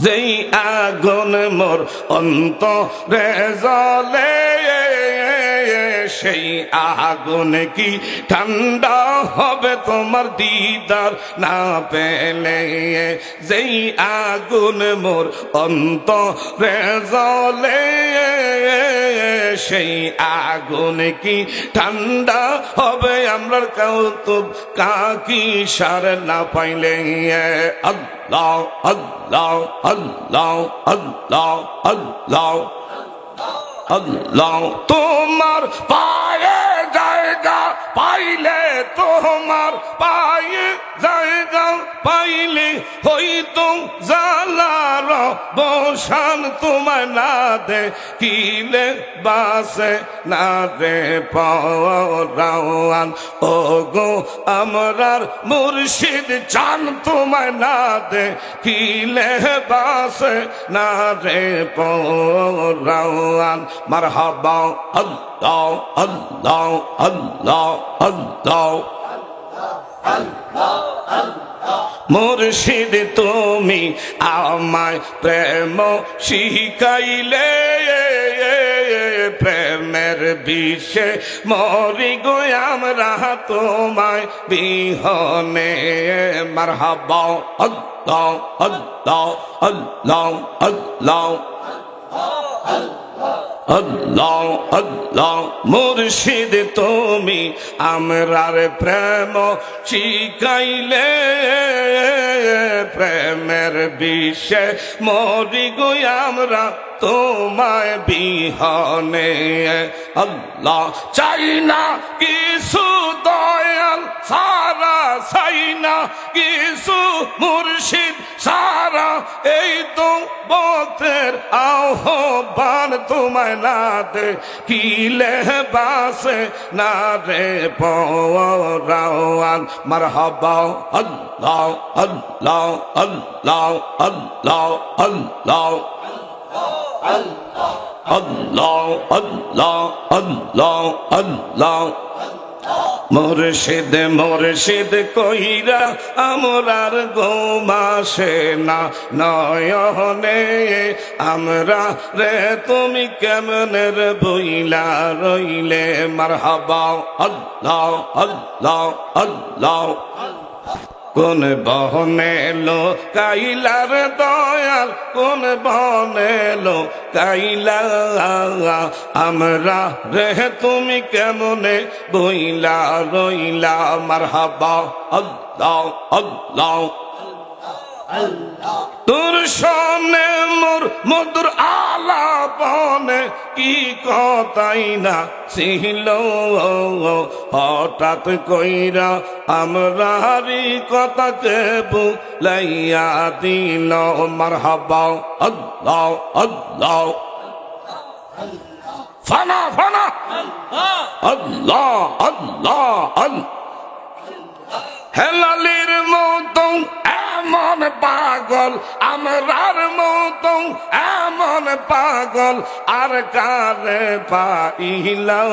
যেই আগুন মোর অন্তরে জ্বলে সেই আগুন কি ঠান্ডা হবে তোমার দিদার না পেলে? যেই আগুন মোর অন্তরে জ্বলে সেই আগুন কি ঠান্ডা হবে আমরার কৌতুক কাকি সার না পাইলে? আল্লাহ আল্লাহ আল্লাহ আল্লাহ আল্লাহ আল্লাহ। তোমার পায়ে জায়গা পাইলে, তোমার পায়ে জায়গা পাইলে হইতো জালার বসান তোমায় না দেখিলে বাসে না রে পরাওয়ান। ও গো আমরার মুর্শিদ চান তোমায় না দেখিলে বাসে না রে পরাওয়ান। মারহাবা আল্লাহ আল্লাহ আল্লাহ আল্লাহ মুর্শিদ তুমি আমায় প্রেম শিখাইলে, প্রেমের বিষে মরি গো আমরা তোমায় বিহনে। মারহাবা আল্লাহ আল্লাহ আল্লাহ আল্লাহ আল্লাহ আল্লাহ। মুর্শিদ তুমি আমরার প্রেম শিখাইলে, প্রেমের বিষে মরি গো আমরা তোমায় বিহনে। আল্লাহ চাই না কিছু দয়াল সারা, চাই না কিছু মুর্শিদ সারা, এই তো বতের আহ্বান তোমায় না দেখিলে বাসে না রে পরাওয়ান। মারহাবা আল্লাহ আল্লাহ আল্লাহ আল্লাহ আল্লাহ আল্লাহ আল্লাহ আল্লাহ আল্লাহ। মুর্শিদ মুর্শিদ কইরা আমরার গোমাসে না নয়নে, আমরা রে তুমি কেমনের বইলা রইলে? মারহাবা আল্লাহ আল্লাহ আল্লাহ। কোন বহনে লো কাইলার দয়াল, কোন বহনে লো কাইলা, আমরা রে তুমি কেমনে বইলা রইলা? মারহাবা আল্লাহ আল্লাহ। তোর সনে মোর মধুর আলাপনে কি কথাই না ছিল, হঠাৎ কইরা আমরারি কথাকে বুলাইয়া দিল। মারহাবা আল্লাহ আল্লাহ ফানা ফানা আল্লাহ আল্লাহ আল্লাহ। হেলালির মতো এমন পাগল, আমরার মতো এমন পাগল আর কারে পাইলা?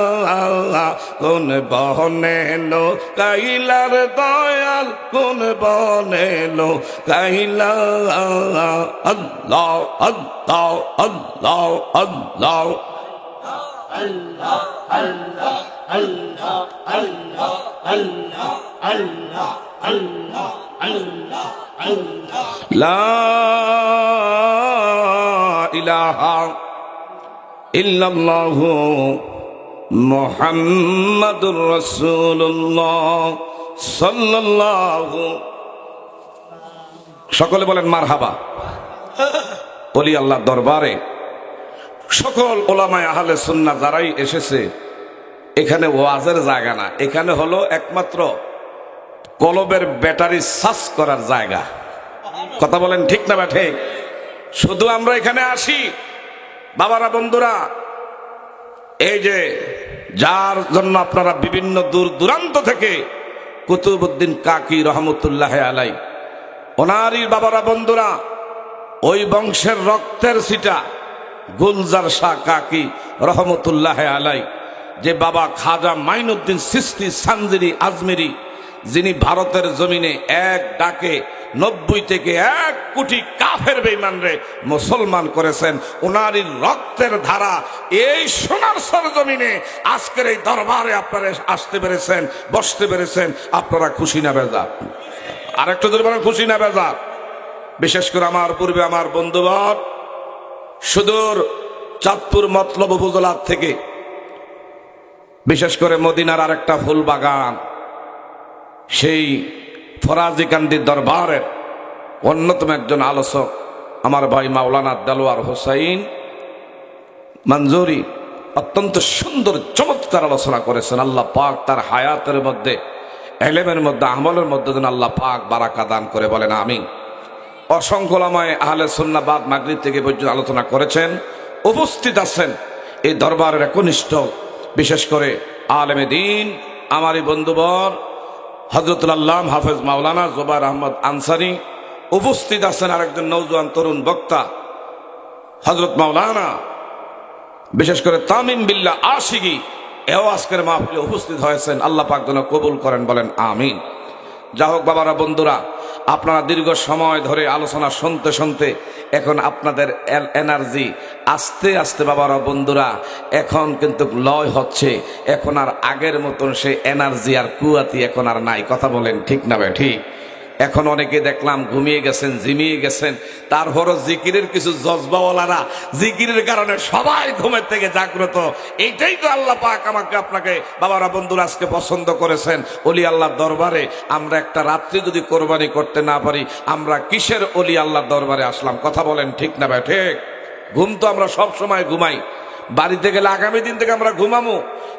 কোন বহনে লো কাইলার দয়াল, কোন বহনে লো কাইলা? আল্লাহ আল্লাহ আল্লাহ আল্লাহ আল্লাহ আল্লাহ আল্লাহ আল্লাহ আল্লাহ আল্লাহ আল্লাহ আল্লাহ আল্লাহ। লা ইলাহা ইল্লাল্লাহু মুহাম্মাদুর রাসূলুল্লাহ সাল্লাল্লাহু। সকলে বলেন মারহাবা। ওলি আল্লাহ দরবারে সকল ওলামায়ে আহলে সুন্নাহ যারাই এসেছে, এখানে ওয়াজের জায়গা না, এখানে হলো একমাত্র কলবের ব্যাটারি চার্জ করার জায়গা। কথা বলেন ঠিক না বা ঠিক? শুধু আমরা এখানে আসি বাবারা বন্ধুরা, এই যে যার জন্য আপনারা বিভিন্ন দূর দূরান্ত থেকে কুতুবউদ্দিন কাকি রহমতুল্লাহ আলাই, ওনারই বাবারা বন্ধুরা ওই বংশের রক্তের সিটা গুলজার শাহ কাকি রহমতুল্লাহ আলাই, যে বাবা খাজা মাইনুদ্দিন চিশতি সানজিরি আজমেরি, যিনি ভারতের জমিনে এক ডাকে 90 থেকে 1 কোটি কাফের বেঈমানরে মুসলমান করেছেন। ওনারই রক্তের ধারা এই সোনার সরজমিনে আজকের এই দরবারে আপনারা আসতে পেরেছেন, বসতে পেরেছেন। আপনারা খুশি না বেজার? আর একটু জোরে বলেন, খুশি না বেজার? বিশেষ করে আমার পূর্বে আমার বন্ধুবর সুদূর চাঁদপুর মতলব উপজেলা থেকে, বিশেষ করে মদিনার আরেকটা ফুল বাগান, সেই ফরাজিকান্দি দরবারের অন্যতম একজন আলোচক আমার ভাই মাওলানা দেলোয়ার হোসাইন মঞ্জুরি অত্যন্ত সুন্দর চমৎকার আলোচনা করেছেন। আল্লাহ পাক তার হায়াতের মধ্যে, এলেমের মধ্যে, আমলের মধ্যে যেন আল্লাহ পাক বারাকা দান করে, বলেন আমিন। অসংখ্য ওলামায়ে আহলে সুন্নাহ বাদ মাগরিব থেকে পর্যন্ত আলোচনা করেছেন। উপস্থিত আছেন এই দরবারের একনিষ্ঠ, বিশেষ করে আলেমে দ্বীন আমারই বন্ধুবর হযরতুল আল্লামা হাফেজ মাওলানা জুবায়ের আহমদ আনসারী। উপস্থিত আছেন আরেকজন নওজোয়ান তরুণ বক্তা হযরত মাওলানা বিশেষ করে তামিম বিল্লাহ আশিকি, এও আজকের মাহফিলে উপস্থিত হয়েছেন। আল্লাহ পাক যেন কবুল করেন, বলেন আমিন। যা হোক বাবারা, বন্ধুরা, আপনারা দীর্ঘ সময় ধরে আলোচনা শুনতে শুনতে এখন আপনাদের এনার্জি আস্তে আস্তে বাবারা বন্ধুরা এখন কিন্তু লয় হচ্ছে। এখন আর আগের মতন সেই এনার্জি আর কুয়াতি এখন আর নাই। কথা বলেন ঠিক না ভাই? ঠিক। এখন অনেকে দেখলাম ঘুমিয়ে গেছেন, ঝিমিয়ে গেছেন। তারপরও জিকিরের কিছু জজবাওয়ালারা জিকিরের কারণে সবাই ঘুমের থেকে জাগ্রত। এইটাই তো আল্লাহ পাক আমাকে আপনাকে বাবারা বন্ধুরা আজকে পছন্দ করেছেন। ওলি আল্লাহর দরবারে আমরা একটা রাত্রি যদি কোরবানি করতে না পারি, আমরা কিসের ওলি আল্লাহর দরবারে আসলাম? কথা বলেন ঠিক না ভাই? ঠিক। ঘুম তো আমরা সব সময় ঘুমাই, বাড়িতে গেলে আগামী দিন থেকে আমরা ঘুমামো,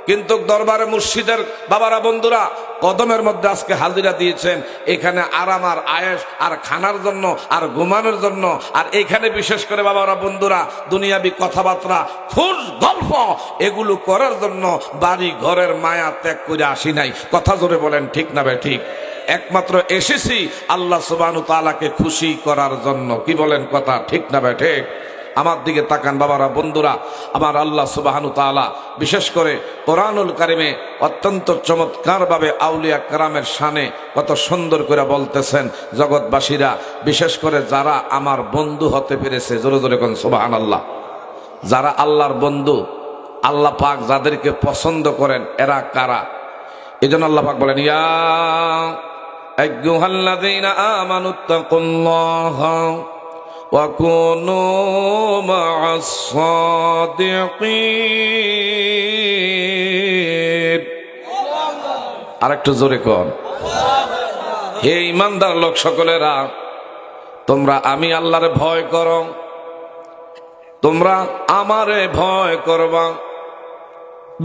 কিন্তু দরবারে মুর্শিদের বাবারা বন্ধুরা কদমের মধ্যে আজকে হাজিরা দিয়েছেন। এখানে আরাম আর আয়েশ আর খানার জন্য আর ঘুমানোর জন্য, আর এখানে বিশেষ করে বাবারা বন্ধুরা দুনিয়াবি কথাবার্তা, খুশ গল্প এগুলো করার জন্য বাড়ি ঘরের মায়া ত্যাগ করে আসি নাই। কথা জোরে বলেন ঠিক না ভাই? ঠিক। একমাত্র এসেছি আল্লাহ সুবহানাহু ওয়া তাআলাকে খুশি করার জন্য। কি বলেন? কথা ঠিক না ভাই? ঠিক। আমার দিকে তাকান বাবারা বন্ধুরা, আমার আল্লাহ সুবহানাহু ওয়া তাআলা বিশেষ করে কোরআনুল কারিমে অত্যন্ত চমৎকারভাবে আউলিয়া কেরামের শানে কত সুন্দর করে বলতেছেন। জগৎবাসীরা বিশেষ করে যারা আমার বন্ধু হতে পেরেছে, জোরে জোরে কোন সুবহানাল্লাহ। যারা আল্লাহর বন্ধু, আল্লাহ পাক যাদেরকে পছন্দ করেন, এরা কারা? এজন্য আল্লাহ পাক বলেন, ইয়া আইয়ুহাল্লাযীনা আমানুত্তাকুল্লাহা وَكُونُوا مَعَ الصَّادِقِينَ। আরেকটু জোরে কর। হে ঈমানদার লোক সকলেরা, তোমরা আমি আল্লাহরে ভয় করো, তোমরা আমারে ভয় করবা।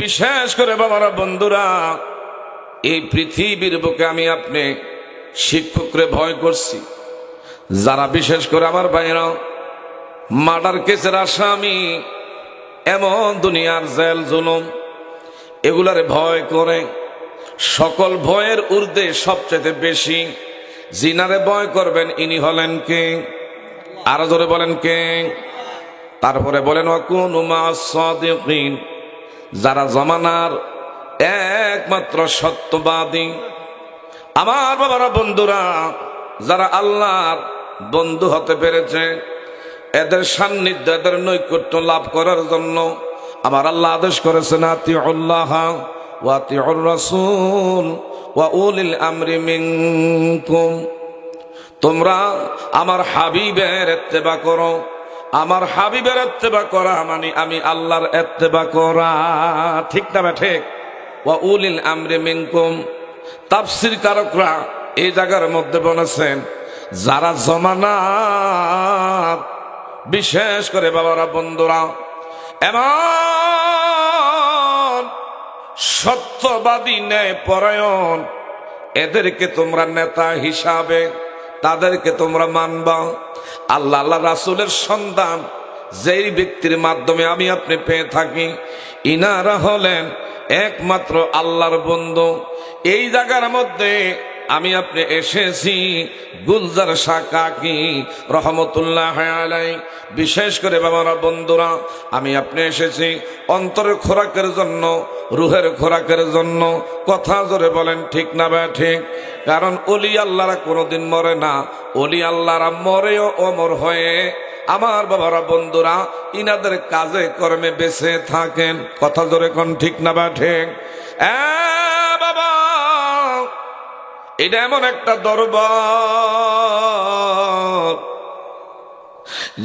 বিশেষ করে বাবারা বন্ধুরা, এই পৃথিবীর বুকে আমি আপনি শিক্ষকরে ভয় করছি। যারা বিশেষ করে আমার ভাইরা মার্ডার কেসের আসামি, এমন দুনিয়ার জেল জুলুম এগুলারে ভয় করে। সকল ভয়ের ঊর্ধ্বে সবচেয়ে বেশি জিনারে ভয় করবেন, ইনি হলেন কে? আরো জোরে বলেন কে? তারপরে বলেন ওয়াকুনু মা'আস সাদিকিন, যারা জমানার একমাত্র সত্যবাদী। আমার বাবারা বন্ধুরা, যারা আল্লাহর বন্ধু হতে পেরেছে, এদের সান্নিধ্য, এদের নৈকট্য লাভ করার জন্য আমার আল্লাহ আদেশ করেছেন, আতিউল্লাহ ওয়া আতিউর রাসূল ওয়া উলিল আমরি মিনকুম। তোমরা আমার হাবিবের ইত্তেবা করো। আমার হাবিবের ইত্তেবা করা মানে আমি আল্লাহর ইত্তেবা করা। ঠিক না বা ঠিক? ওয়া উলিল আমরি মিনকুম। তাফসীর কারকরা এই জায়গার মধ্যে বলেছেন, যারা জমানার বিশেষ করে বাবারা বন্ধুরা এমন সত্যবাদী ন্যায় পরায়ণ, এদেরকে তোমরা নেতা হিসাবে তাদেরকে তোমরা মানবা। আল্লাহ আল্লাহ রাসূলের সন্ধান যেই ব্যক্তির মাধ্যমে আমি আপনি পেয়ে থাকি, ইনারা হলেন একমাত্র আল্লাহর বন্ধু। এই জায়গার মধ্যে আমি আপনি এসেছি গুলজার শাহ কাকি রহমতুল্লাহ আলাইহি, বিশেষ করে বাবারা বন্ধুরা আমি আপনি এসেছি অন্তরের খোরাকের জন্য, রুহের খোরাকের জন্য। কথা জোরে বলেন ঠিক না বা ঠিক? কারণ ওলি আল্লাহরা কোনোদিন মরে না, ওলি আল্লাহরা মরেও অমর হয়ে আমার বাবারা বন্ধুরা ইনাদের কাজে কর্মে বেঁচে থাকেন। কথা জোরে কোন ঠিক না বা ঠিক? বাবা এটা এমন একটা দরবার,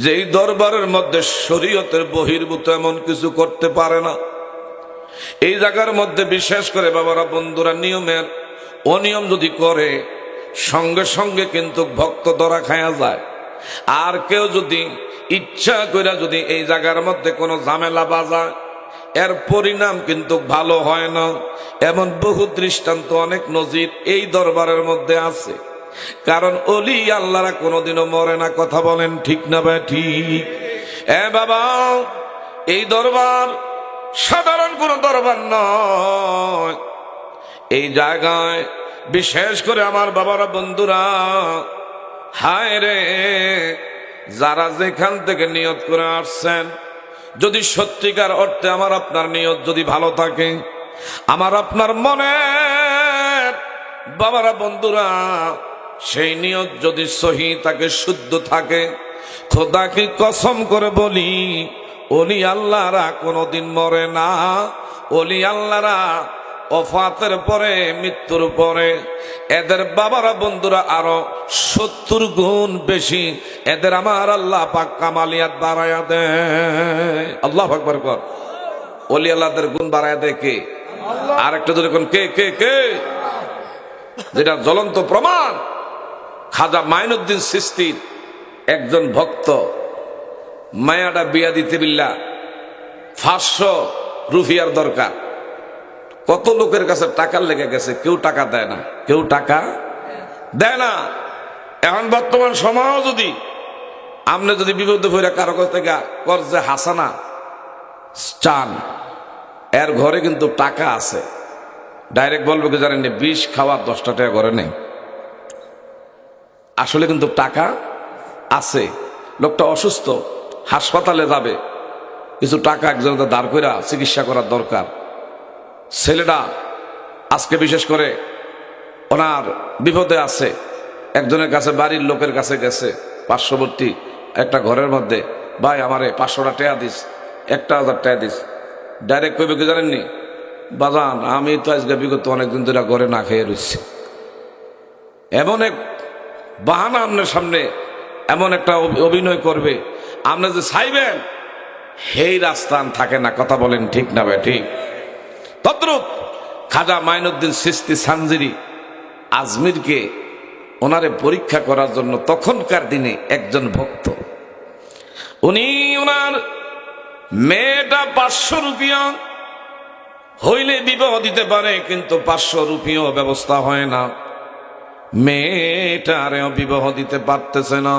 যেই দরবারের মধ্যে শরীয়তের বহির্ভূত এমন কিছু করতে পারে না। এই জায়গার মধ্যে বিশেষ করে বাবারা বন্ধুরা নিয়মের অনিয়ম যদি করে সঙ্গে সঙ্গে কিন্তু ভক্ত ধরা খায়া যায়। আর কেউ যদি ইচ্ছা করে যদি এই জায়গার মধ্যে কোনো ঝামেলা বাজায় এর পরিণাম কিন্তু ভালো হয় না। এমন বহু দৃষ্টান্ত অনেক নজির এই দরবারের মধ্যে আছে। কারণ ওলি আল্লাহরা কোনোদিনও মরে না। কথা বলেন ঠিক না ভাই ঠিক? বাবা এই দরবার সাধারণ কোনো দরবার নয়। এই জায়গায় বিশেষ করে আমার বাবারা বন্ধুরা, হায় রে, যারা যেখান থেকে নিয়ত করে আসছেন, যদি সত্যিকার অর্থে আমার আপনার নিয়ত যদি ভালো থাকে, আমার আপনার মনের বাবারা বন্ধুরা সেই নিয়ত যদি সহি থাকে, শুদ্ধ থাকে, খোদাকে কসম করে বলি ওলি আল্লাহরা কোনোদিন মরে না। ওলি আল্লাহরা ওফাতের পরে, মৃত্যুর পরে এদের বাবারা বন্ধুরা আরো 70 গুণ বেশি এদের আমার আল্লাহ পাক কামালিয়াত বাড়ায়া দেয়। আল্লাহু আকবার কর। ওলি আল্লাহদের গুণ বাড়ায়া দেয় কে? আর একটা ধরে কোন কে কে কে? যেটা জ্বলন্ত প্রমাণ, খাজা মাইনুদ্দিন চিশতির একজন ভক্ত মায়াটা বিয়া দিতে বিল্লা 500 রুপিয়ার দরকার। কত লোকের কাছে টাকার লেগে গেছে, কেউ টাকা দেয় না, কেউ টাকা দেয় না। এখন বর্তমান সমাজ যদি আপনি যদি বিপদে পড়ে কারো কাছ থেকে কর্জে হাসানা চান, এর ঘরে কিন্তু টাকা আছে, ডাইরেক্ট বলবো কি জানেন, 20 খাওয়া 10টা টাকা ঘরে নেই। আসলে কিন্তু টাকা আছে। লোকটা অসুস্থ, হাসপাতালে যাবে, কিছু টাকা একজনের দাঁড় করে চিকিৎসা করার দরকার। ছেলেটা আজকে বিশেষ করে ওনার বিপদে আছে, একজনের কাছে, বাড়ির লোকের কাছে গেছে, পার্শ্ববর্তী একটা ঘরের মধ্যে, ভাই আমারে 500টা টাকা দিস, 1000 টাকা দিস। ডাইরেক্ট কইবে কি জানেননি, বাজান আমি তো আজকে বিগত অনেকদিন ধরে ঘরে না খেয়ে রয়েছি। এমন এক বাহানা আপনার সামনে, এমন একটা অভিনয় করবে, আপনি যে চাইবেন সেই রাস্তান থাকে না। কথা বলেন ঠিক না ভাই ঠিক? তদ্রূপ খাজা মাইনুদ্দিন চিশতি সানজিরি আজমিরকে ওনারে পরীক্ষা করার জন্য তখনকার দিনে একজন ভক্ত, উনি ওনার মেয়েটা 500 রুপিয়া হইলে বিবাহ দিতে পারে, কিন্তু 500 রুপিয়া ব্যবস্থা হয় না। মেয়েটারেও বিবাহ দিতে পারতেছে না।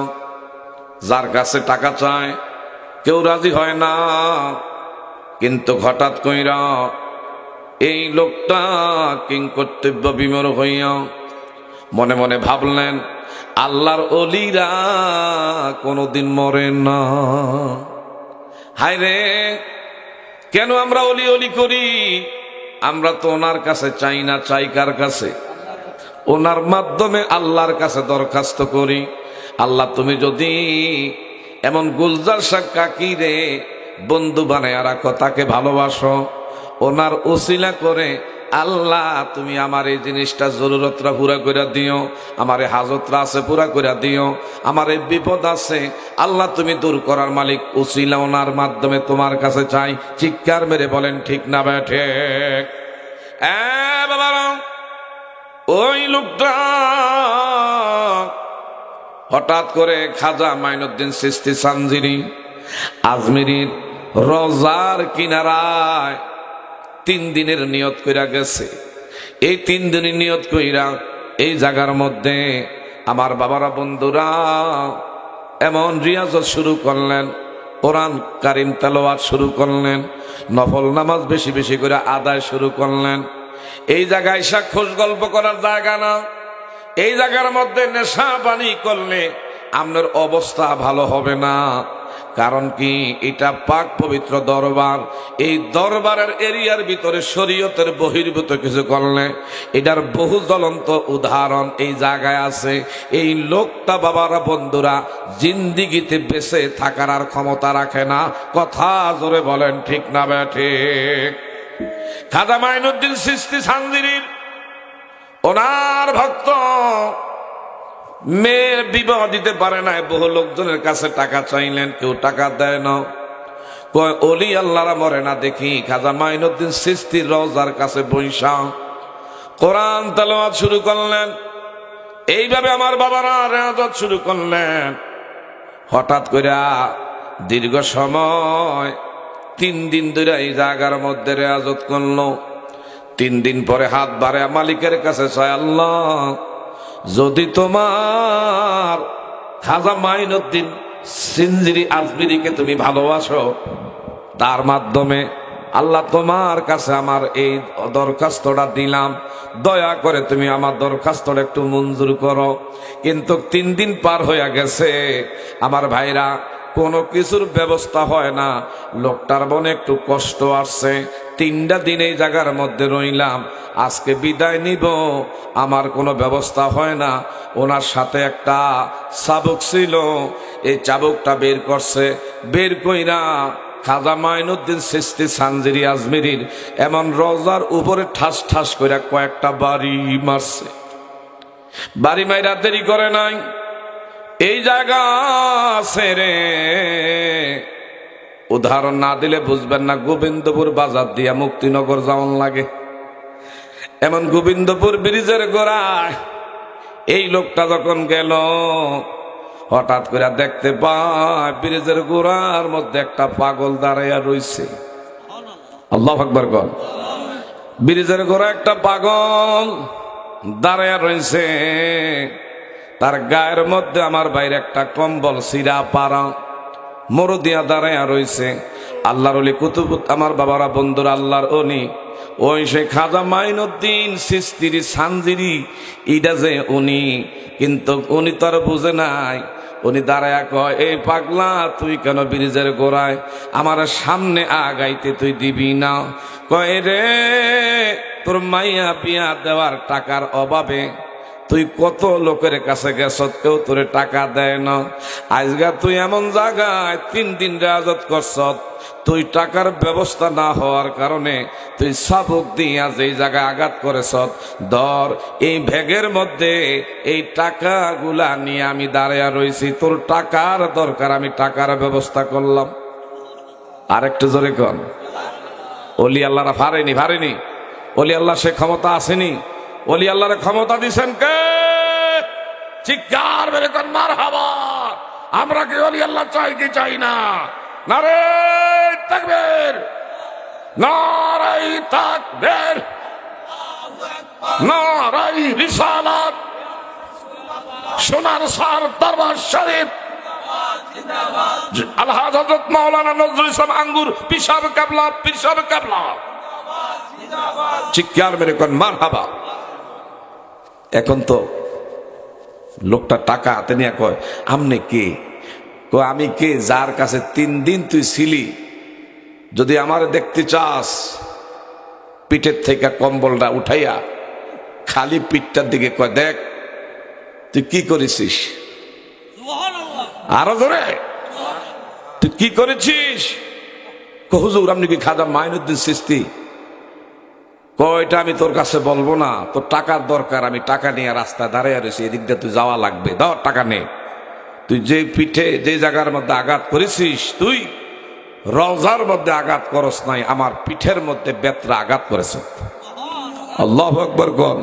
যার কাছে টাকা চায় কেউ রাজি হয় না। কিন্তু হঠাৎ কইরা এই লোকটা কিংকর্তব্য বিমর হইয়া মনে মনে ভাবলেন, আল্লাহর অলিরা কোনোদিন মরে না। হায় রে, কেন আমরা অলি অলি করি? আমরা তো ওনার কাছে চাই না, চাই কার কাছে? ওনার মাধ্যমে আল্লাহর কাছে দরখাস্ত করি, আল্লাহ তুমি যদি এমন গুলজার শাহ কাকি রে বন্ধু বানায় রাখো, তাকে ভালোবাসো, ওনার উসিলা করে আল্লাহ তুমি আমার এই জিনিসটা জরুরতরা পুরা করে দিও, আমার এই হাজতরা আছে পুরা করে দিও, আমার এই বিপদ আছে আল্লাহ তুমি দূর করার মালিক। উসিলা ওনার মাধ্যমে তোমার কাছে চাই। চিৎকার মেরে বলেন ঠিক না বেঠে? বাবারা, ওই লোকটা হঠাৎ করে খাজা মাইনুদ্দিন চিশতি সানজিরি আজমিরির রোজার কিনারায় 3 দিনের নিয়ত কইরা গেছে। এই 3 দিনের নিয়ত কইরা এই জায়গার মধ্যে আমার বাবারা বন্ধুরা এমন রিয়াজত শুরু করলেন, কোরআন কারিম তেলাওয়াত শুরু করলেন, নফল নামাজ বেশি বেশি করে আদায় শুরু করলেন। এই জায়গায় খোশ গল্প করার জায়গা না, এই জায়গার মধ্যে নেশা পানি করলে আপনার অবস্থা ভালো হবে না। কারণ কি, এটা পাক পবিত্র দরবার। এই দরবারের এরিয়ার ভিতরে শরীয়তের বহির্ভূত কিছু করলে এটার বহু জ্বলন্ত উদাহরণ এই জায়গায় আছে। এই লোকটা বাবারা বন্ধুরা জিন্দিগিতে বেঁচে থাকার আর ক্ষমতা রাখে না। কথা জোরে বলেন ঠিক না ঠিক? খাজা মাইনুদ্দিন চিশতি সানজিরির ওনার ভক্ত মেয়ের বিবাহ দিতে পারে না, বহু লোকজনের কাছে টাকা চাইলেন, কেউ টাকা দেয় না। কয় ওলি আল্লাহরা মরে না দেখি। খাজা মাইনুদ্দিন চিশতির রওজার কাছে বৈশা কোরআন তেলাওয়াত শুরু করলেন। এইভাবে আমার বাবারা রেয়াজত শুরু করলেন। হঠাৎ করে দীর্ঘ সময় 3 দিন ধরে এই জায়গার মধ্যে রেয়াজত করলো। 3 দিন পরে হাত বাড়ে মালিকের কাছে চায়, আল্লাহ যদি তোমার খাজা মাইনুদ্দিন সিনজিরি আজমিরিকে তুমি ভালোবাসো, তার মাধ্যমে আল্লাহ তোমার কাছে আমার এই দরখাস্তটা দিলাম, দয়া করে তুমি আমার দরখাস্তটা একটু মঞ্জুর করো। কিন্তু 3 দিন পার হয়ে গেছে আমার ভাইরা, কোনো কিছুর ব্যবস্থা হয় না। লোকটার মনে একটু কষ্ট আসছে। 3টা দিন এই জায়গার মধ্যে রইলাম, আজকে বিদায় নিব, আমার কোনো ব্যবস্থা হয় না। ওনার সাথে একটা চাবুক ছিল, এই চাবুকটা বের করছে। বের কইরা খাজা মাইনুদ্দিন চিশতি সানজিরি আজমিরির এমন রওজার উপরে ঠাস ঠাস করে কয়েকটা বাড়ি মারছে। বাড়ি মাইরা দেরি করে নাই। এই জায়গা ছেড়ে উদাহরণ না দিলে বুঝবেন না, গোবিন্দপুর বাজার দিয়া মুক্তিনগর যাওয়ান লাগে। এমন গোবিন্দপুর ব্রিজের গোড়ায় এই লোকটা যখন গেল, হঠাৎ করে দেখতে পায় ব্রিজের গোড়ার মধ্যে একটা পাগল দাঁড়াইয়া রইছে। আল্লাহু আকবার বল। ব্রিজের গোড়া একটা পাগল দাঁড়াইয়া রইছে। তার গায়ের মধ্যে আমার বাইরে একটা কম্বল সিরা পারা মরু দিয়া দাঁড়াইয়া রইছে। আল্লাহর ওলি কুতুব, আমার বাবারা বন্ধুরা, আল্লাহর ওলি ওই সে খাজা মাইনুদ্দিন চিশতির সানজিরি, ইটা যে উনি, কিন্তু উনি তো আর বুঝে নাই। উনি দাঁড়ায়া কয়, এই পাগলা তুই কেন ব্রিজের গোড়ায় আমার সামনে আগাইতে তুই দিবি না? কয় রে, তোর মাইয়া বিয়া দেওয়ার টাকার অভাবে তুই কত লোকের কাছে গেছ, কেউ তোরে টাকা দেয় না। আজগা তুই এমন জায়গায় 3 দিন রেয়াজত করছ, তুই টাকার ব্যবস্থা না হওয়ার কারণে তুই চাবুক দিয়া যেই জায়গায় আঘাত করেছ, ধর এই ব্যাগের মধ্যে এই টাকাগুলা নিয়ে আমি দাঁড়িয়ে রয়েছি, তোর টাকার দরকার, আমি টাকার ব্যবস্থা করলাম। আর একটু জোরে কর। ওলি আল্লাহরা পারেনি। ওলি আল্লাহ সে ক্ষমতা আসেনি। ওলি আল্লাহর ক্ষমতা দিছেন কে? চিৎকার মেরে কর মারহাবা। আমরা কি ওলি আল্লাহ চাই কি চাই না? নারে তাকবীর, নারে তাকবীর, নারে রিসালাত। সোনার সার দরবার শরীফ আলহাজ হযরত মাওলানা নজরুল ইসলাম আঙ্গুর পিসাব কাবলা, পিসাব কাবলা। চিৎকার মেরে কর মারহাবা। এখন তো লোকটা টাকা হাতে নিয়ে কয়, আমনে কে? আমি কে? যার কাছে 3 দিন তুই ছিলি। যদি আমার দেখতে চাস, পিঠের থেকে কম্বলটা উঠাইয়া খালি পিঠটার দিকে কয়, দেখ তুই কি করেছিস। আরো জোরে, তুই কি করেছিস? হুজুর আপনি কি খাজা মাইনুদ্দিন চিশতি? কয়টা আমি তোর কাছে বলবো না, তোর টাকার দরকার, আমি টাকা নিয়ে রাস্তায় দাঁড়িয়ে রয়েছি, এদিক দিয়ে তুই যাওয়া লাগবে, ধর টাকা নে। তুই যে পিঠে যে জায়গার মধ্যে আঘাত করেছিস, তুই রওজার মধ্যে আঘাত করস নাই, আমার পিঠের মধ্যে বেত্রা আঘাত করেছ। আল্লাহু আকবার বল।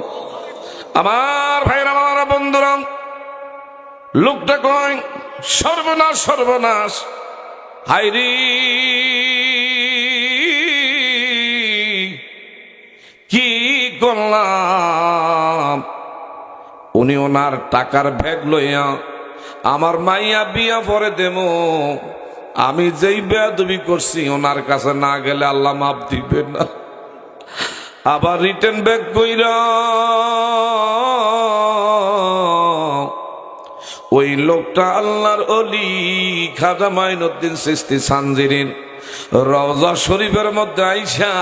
আমার ভাইরা, আমার বন্ধুরা, লোকটা কয়, সর্বনাশ সর্বনাশ, হায়রি কি করলাম। উনি ওনার টাকার ব্যাগ লইয়া আমার মাইয়া বিয়া পরে দেবো, আমি যেই বেয়াদবি করছি ওনার কাছে না গেলে আল্লাহ মাফ দিবে না। আবার রিটার্ন ব্যাক কইরা ওই লোকটা আল্লাহর অলি খাজা মাইনুদ্দিন চিশতি সানজিরির রওজা শরীফের মধ্যে আইসা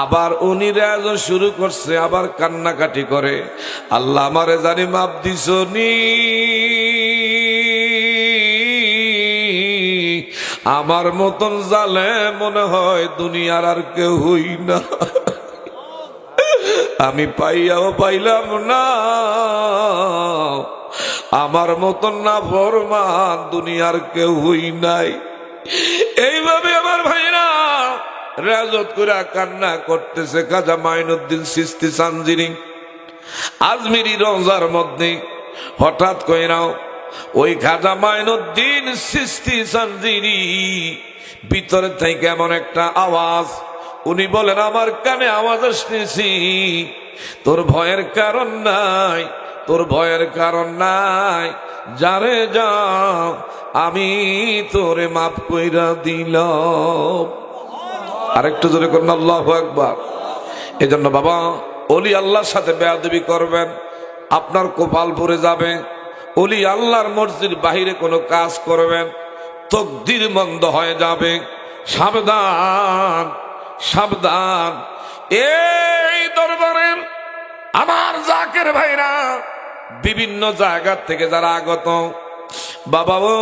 আবার উনি রেয়াজ শুরু করছে, আবার কান্নাকাটি করে, আল্লাহ আমারে জানি মাপ দিছনি, আমার মতন জালে মনে হয় দুনিয়ার আর কেউ হই না, আমি পাইয়াও পাইলাম না, আমার মতন না ফরমান দুনিয়ার কেউ হই নাই। এইভাবে আমার ভাইরা রাজত করে কান্না করতেছে খাজা মাইনুদ্দিন চিশতি সানজিরি আজমিরি রওজার মধ্যে। হঠাৎ কইরাও ওই খাজা মাইনুদ্দিন চিশতি সানজিরি ভিতরে থেকে এমন একটা আওয়াজ, উনি বলেন আমার কানে আওয়াজ আসতেছি, তোর ভয়ের কারণ নাই, তোর ভয়ের কারণ নাই, যারে যাও আমি তোরে মাফ কইরা দিলাম। আরেকটু জোরে করুন আল্লাহু আকবার। এজন্য বাবা ওলি আল্লাহর সাথে বেয়াদবি করবেন, আপনার কপাল পড়ে যাবে। ওলি আল্লাহর মসজিদ বাহিরে কোনো কাজ করবেন, তকদির মন্দ হয়ে যাবে। সাবধান সাবধান। এই দরবারের আমার জাকের ভাইরা বিভিন্ন জায়গা থেকে যারা আগত, বাবা ও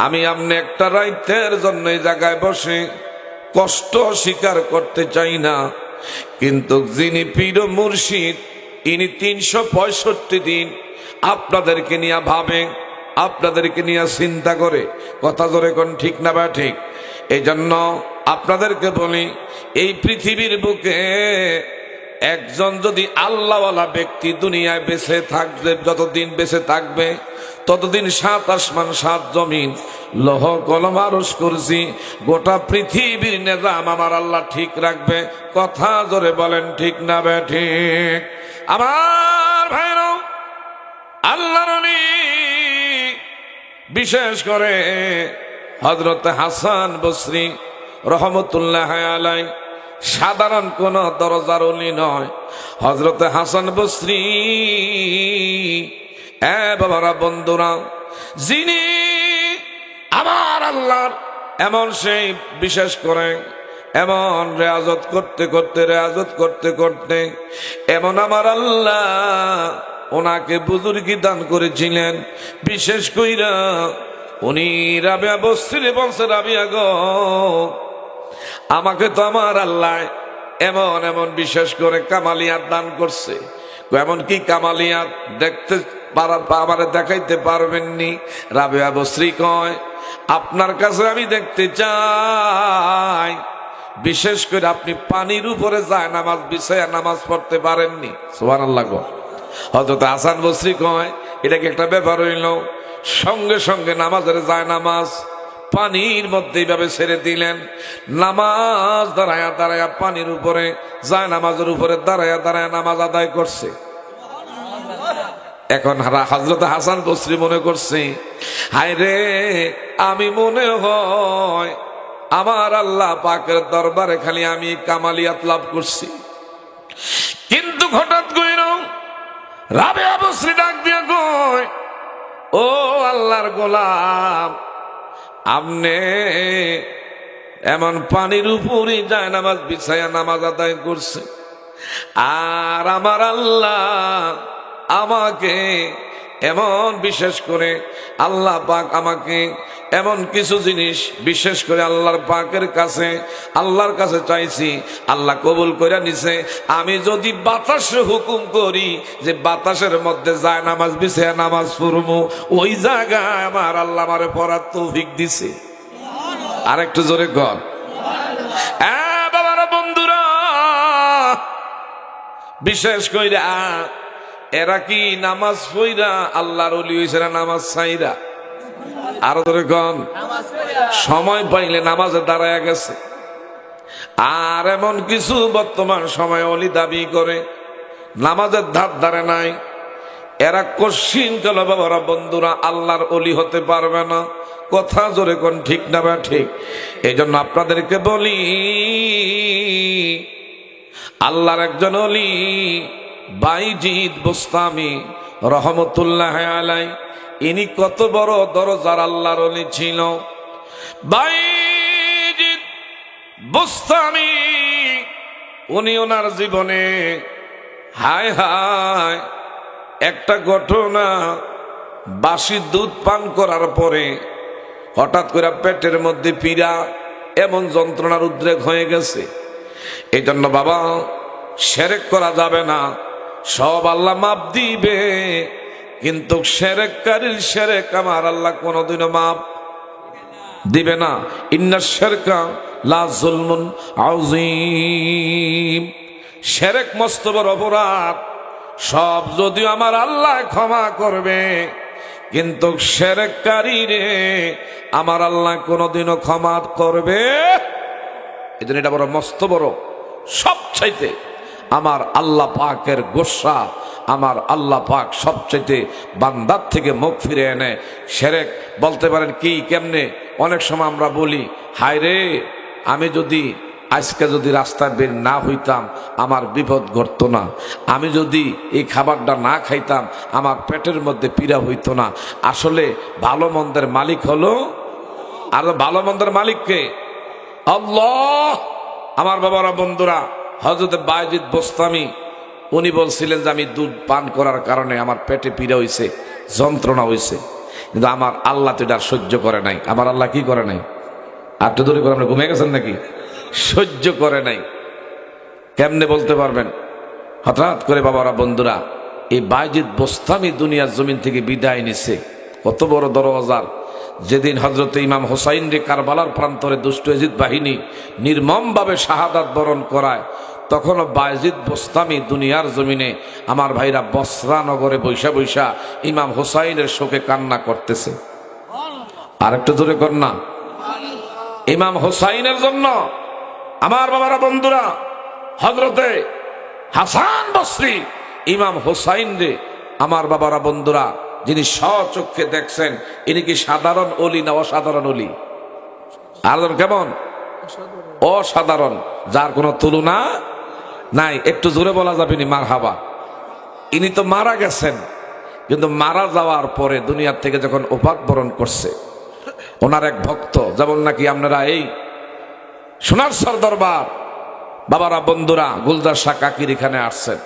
আমি আমনে একটা রাইতের জন্য এই জায়গায় বসে কষ্ট স্বীকার করতে চাই না, কিন্তু যিনি পীর মুর্শিদ ইনি 365 দিন আপনাদেরকে নিয়ে ভাবে, আপনাদেরকে নিয়ে চিন্তা করে। কথা জোরে কোন ঠিক না বা ঠিক? এই জন্য আপনাদেরকে বলি, এই পৃথিবীর বুকে একজন যদি আল্লাহওয়ালা ব্যক্তি দুনিয়ায় বেঁচে থাকবে, যতদিন বেঁচে থাকবে ততদিন 7 আসমান 7 জমিন লৌহ কলম আরশ কুরসি গোটা পৃথিবীর নিজাম আমার আল্লাহ ঠিক রাখবে। কথা জোরে বলেন ঠিক না বে ঠিক? আমার ভাইরা আল্লাহর ওলি বিশেষ করে হযরত হাসান বসরি রহমতুল্লাহ আলাই সাধারণ কোন দরজার ওলি নয়। হযরত হাসান বসরি বাবারা বন্ধুরা, যিনি আমার আল্লাহর এমন সেই বিশেষ করে এমন রেয়াজত করতে করতে রেয়াজত করতে করতে এমন আমার আল্লাহ ওনাকে বুজুর্গি দান করেছিলেন। বিশেষ কইরা উনি রাবিয়া বসরে বলছে, রাবিয়া গো আমাকে তো আমার আল্লাহ এমন এমন বিশেষ করে কামালিয়াত দান করছে। এমন কি কামালিয়াত দেখতে আমারে দেখাইতে পারবেননি? রাবিয়া বসরি কয় আপনার কাছে আমি দেখতে চাই, বিশেষ করে আপনি পানির উপরে যায় নামাজ বিছায়া নামাজ পড়তে পারেননি। সুবহানাল্লাহ। হযরত হাসান বসরি কয় এটা কি একটা ব্যাপার হইল? সঙ্গে সঙ্গে নামাজের যায় নামাজ পানির মধ্যে এইভাবে ছেড়ে দিলেন। নামাজ দাঁড়ায়া দাঁড়ায়া পানির উপরে যায় নামাজের উপরে দাঁড়ায়া দাঁড়ায়া নামাজ আদায় করছে। এখন হযরত হাসান বসরি মনে করছে, হায় রে আমি মনে হয় আমার আল্লাহ পাকের দরবারে খালি আমি কামালিয়াত লাভ করছি। কিন্তু হঠাৎ কইল রাবিয়া বসরি ডাক দিয়ে কয়, ও আল্লাহর গোলাম, আপনি এমন পানির উপরে যায় নামাজ বিছায়া নামাজ আদায় করছে, আর আমার আল্লাহ আমাকে এমন বিশেষ করে আল্লাহ পাক আমাকে এমন কিছু জিনিস বিশেষ করে আল্লাহর পাকের কাছে আল্লাহর কাছে চাইছি, আল্লাহ কবুল করে নিছে। আমি যদি বাতাসে হুকুম করি যে বাতাসের মধ্যে যায় নামাজ বিছায়া নামাজ পড়বো, ওই জায়গায় আমার আল্লাহ আমারে পড়ার তৌফিক দিছে। আরেকটু জোরে কর। বাবারা বন্ধুরা, বিশেষ কইরা এরা কি নামাজ পইরা আল্লাহর ওলি হইছে না নামাজ ছাইরা? আরো ধরে কন। সময় পাইলে নামাজে দাঁড়ায় গেছে। আর এমন কিছু বর্তমান সময় ওলি দাবি করে নামাজের ধার ধারে নাই, এরা কশিন কাল বাবারা বন্ধুরা আল্লাহর ওলি হতে পারবে না। কথা জোরে কোন ঠিক না বা ঠিক? এই জন্য আপনাদেরকে বলি, আল্লাহর একজন ওলি বাইজিদ বোস্তামি রহমতুল্লাহ আলাই, ইনি কত বড় দরজার আল্লাহর ওলি ছিল। বাইজিদ বোস্তামি উনি ওনার জীবনে হায় হায় একটা ঘটনা, বাসি দুধ পান করার পরে হঠাৎ করে পেটের মধ্যে পীড়া, এমন যন্ত্রণার উদ্রেক হয়ে গেছে। এই জন্য বাবা শিরক করা যাবে না, সব আল্লাহ মাপ দিবে, কিন্তু শিরককারীর শিরক আমার আল্লাহ কোনোদিনও মাপ দিবে না। ইন্না শিরকা লা যুলমুন আযীম, শিরক মস্ত বড় অপরাধ। সব যদিও আমার আল্লাহ ক্ষমা করবে, কিন্তু শিরককারীরে আমার আল্লাহ কোনোদিনও ক্ষমা করবে। এজন্য এটা বড় মস্ত বড়, সবচাইতে আমার আল্লাহ পাকের গোসা, আমার আল্লাহ পাক সবচাইতে বান্দার থেকে মুখ ফিরে এনে। শিরক বলতে পারেন কি কেমনে? অনেক সময় আমরা বলি, হায় রে, আমি যদি আজকে যদি রাস্তায় বের না হইতাম আমার বিপদ ঘটতো না, আমি যদি এই খাবারটা না খাইতাম আমার পেটের মধ্যে পীড়া হইতো না। আসলে ভালো মন্দের মালিক হলো, আর ভালো মন্দের মালিককে আল্লাহ। আমার বাবারা বন্ধুরা, হযরত বাইজিদ বোস্তামি উনি বলছিলেন যে আমি দুধ পান করার কারণে আমার পেটে পীড়া হইছে, যন্ত্রণা হইছে, কিন্তু আমার আল্লাহ তো এটা সহ্য করে নাই। আমার আল্লাহ কি করে নাই? আটটা দূরে করে আপনি ঘুমিয়ে গেছেন নাকি? সহ্য করে নাই। কেমনে বলতে পারবেন? হঠাৎ করে বাবারা বন্ধুরা, এই বাইজিদ বোস্তামি দুনিয়ার জমিন থেকে বিদায় নিছে। কত বড় দরওয়াজার। যেদিন হযরত ইমাম হুসাইন রে কারবালার প্রান্তরে দুষ্ট ইয়াজিদ বাহিনী নির্মমভাবে শাহাদাত বরণ করায়, তখনও বাইজিদ বোস্তামি দুনিয়ার জমিনে আমার ভাইরা বসরা নগরে বৈশা বৈশা ইমাম হুসাইনের শোকে কান্না করতেছে। আর একটু জোরে কর না। ইমাম হুসাইনের জন্য আমার বাবারা বন্ধুরা, হযরতে হাসান বসরি ইমাম হুসাইন রে আমার বাবারা বন্ধুরা যিনি স্বচক্ষে দেখছেন, ইনি কি সাধারণ ওলি না অসাধারণ ওলি? আর কেমন? অসাধারণ, যার কোনো তুলনা নাই। একটু জোরে বলা যাবে নি মারহাবা। ইনি তো মারা গেছেন, কিন্তু মারা যাওয়ার পরে দুনিয়ার থেকে যখন ওফাত বরণ করছে, ওনার এক ভক্ত, যেমন নাকি আপনারা এই সোনার সর দরবার বাবারা বন্ধুরা গুলজার শাহ কাকির এখানে আসছেন,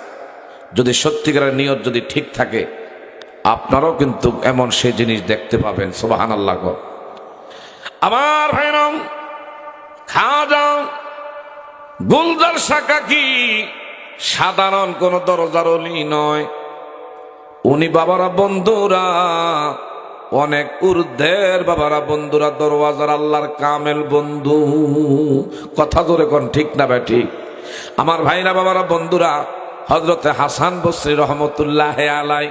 যদি সত্যিকারের নিয়ত যদি ঠিক থাকে, আপনারাও কিন্তু এমন সে জিনিস দেখতে পাবেন। সুবহানাল্লাহ। আমার ভাইরাম, খাজা গুলজার শাহ কাকি সাধারণ কোন দরজার ওলি নয়। উনি বাবারা বন্ধুরা অনেক ঊর্ধ্বের বাবারা বন্ধুরা দরওয়াজার আল্লাহর কামেল বন্ধু। কথা জোরে কোন ঠিক না ভাই? ঠিক। আমার ভাইরা বাবারা বন্ধুরা, হযরতে হাসান বসরি রহমতুল্লাহ আলাই